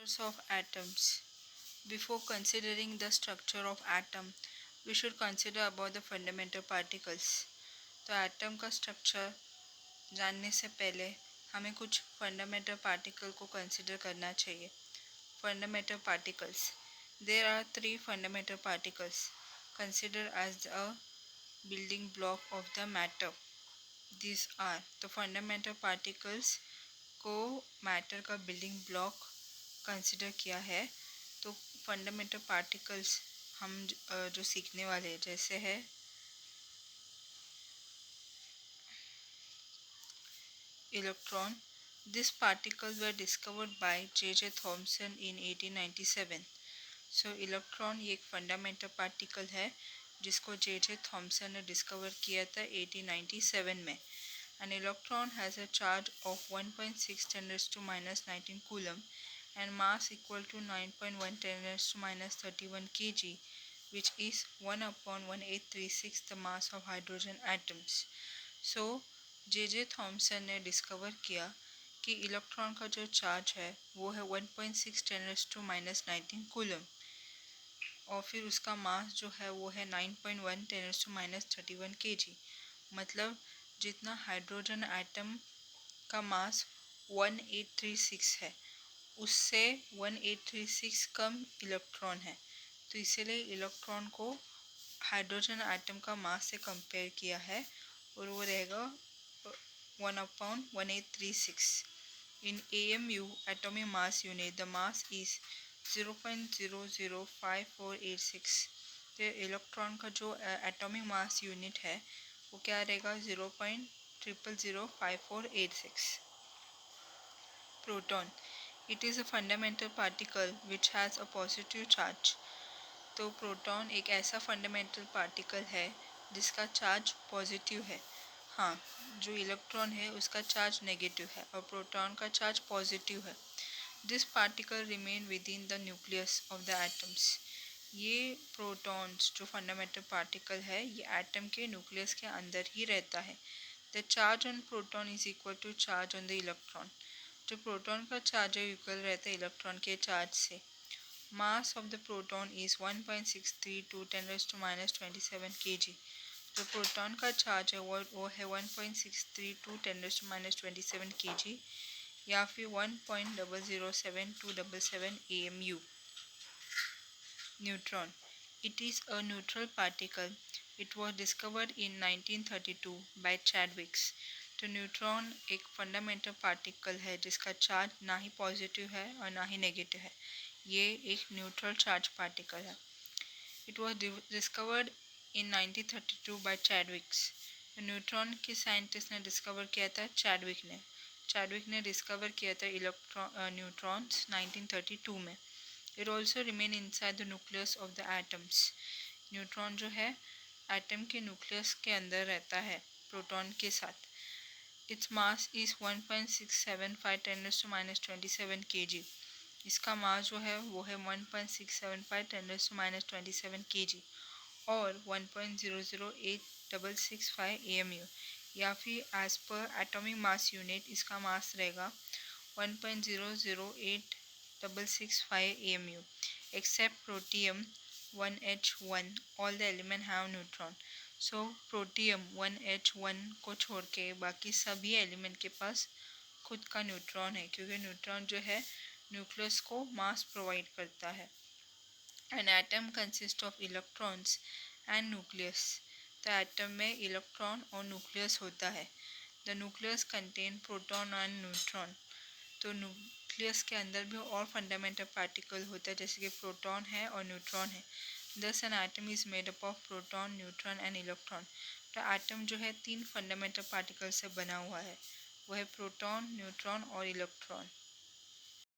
Structures of atoms. Before considering the structure of atom, we should consider about the fundamental particles. तो atom का structure जानने से पहले हमें कुछ फंडामेंटल पार्टिकल को कंसिडर करना चाहिए. Fundamental particles. There are three fundamental particles considered as a building block of the matter. These are the fundamental particles को मैटर का बिल्डिंग ब्लॉक कंसिडर किया है. तो फंडामेंटल पार्टिकल्स हम जो सीखने वाले हैं जैसे है electron. This particles were discovered by J Thomson in 1897. So electron ये एक फंडामेंटल पार्टिकल है जिसको जे थॉमसन ने डिस्कवर किया था 1897 में. An electron has a charge of 1.6 10 raised to minus 19 coulomb and mass equal to 9.1 10 raised to minus 31 kg, which is 1 upon 1836 the mass of hydrogen atoms. So, J Thomson ने discover किया कि electron का जो charge है वो है 1.6 10 raised to minus 19 coulomb और फिर उसका मास जो है वो है 9.1 10 raised to minus 31 kg. मतलब जितना हाइड्रोजन एटम का मास 1836 है उससे 1836 कम इलेक्ट्रॉन है. तो इसीलिए इलेक्ट्रॉन को हाइड्रोजन एटम का मास से कंपेयर किया है और वो रहेगा 1/1836. In AMU atomic mass unit the mass is 0.005486. तो इलेक्ट्रॉन का जो एटॉमिक मास यूनिट है वो क्या रहेगा 0.005486. Proton. It is a fundamental particle which has a positive charge. तो प्रोटॉन एक ऐसा फंडामेंटल पार्टिकल है जिसका चार्ज पॉजिटिव है. हाँ, जो इलेक्ट्रॉन है उसका चार्ज नेगेटिव है और प्रोटॉन का चार्ज पॉजिटिव है. This particle remain with in the nucleus of the atoms. ये प्रोटॉन्स जो फंडामेंटल पार्टिकल है ये एटम के न्यूक्लियस के अंदर ही रहता है. The charge on proton is equal to charge on the electron. जो प्रोटॉन का चार्ज है इक्वल रहता है इलेक्ट्रॉन के चार्ज से. Mass of the proton is 1.632 10 raised to minus 27 kg. जो प्रोटॉन का चार्ज है वो है 1.632 10 raised to minus 27 kg या फिर 1.007277 AMU. Neutron. It is a neutral particle. It was discovered in 1932 by Chadwick. तो न्यूट्रॉन एक फंडामेंटल पार्टिकल है जिसका चार्ज ना ही पॉजिटिव है और ना ही नेगेटिव है. ये एक न्यूट्रल चार्ज पार्टिकल है. It was discovered in 1932 by Chadwick. Neutron के साइंटिस्ट ने डिस्कवर किया था चैडविक ने डिस्कवर किया था न्यूट्रॉन्स 1932 में. It also remain inside the nucleus of the atoms. Neutron जो है एटम के न्यूक्लियस के अंदर रहता है प्रोटॉन के साथ. Its mass is 1.675 10 raised to minus 27 kg. इसका मास जो है वो है 1.675 10 raised to minus 27 kg और 1.008665 AMU या फिर as per atomic mass unit इसका मास रहेगा 1.008665 AMU. Except protium 1H1 all the element have neutron. So protium 1H1 को छोड़ के बाकी सभी एलिमेंट के पास खुद का न्यूट्रॉन है क्योंकि न्यूट्रॉन जो है न्यूक्लियस को मास प्रोवाइड करता है. An atom consist of electrons and nucleus. तो एटम में इलेक्ट्रॉन और न्यूक्लियस होता है. The nucleus contain proton and neutron. तो न्यूक्लियस के अंदर भी और फंडामेंटल पार्टिकल होता है जैसे कि प्रोटॉन है और न्यूट्रॉन है. Thus an atom is made up of proton, neutron and electron. तो एटम जो है 3 फंडामेंटल पार्टिकल से बना हुआ है वो है प्रोटॉन, न्यूट्रॉन और इलेक्ट्रॉन.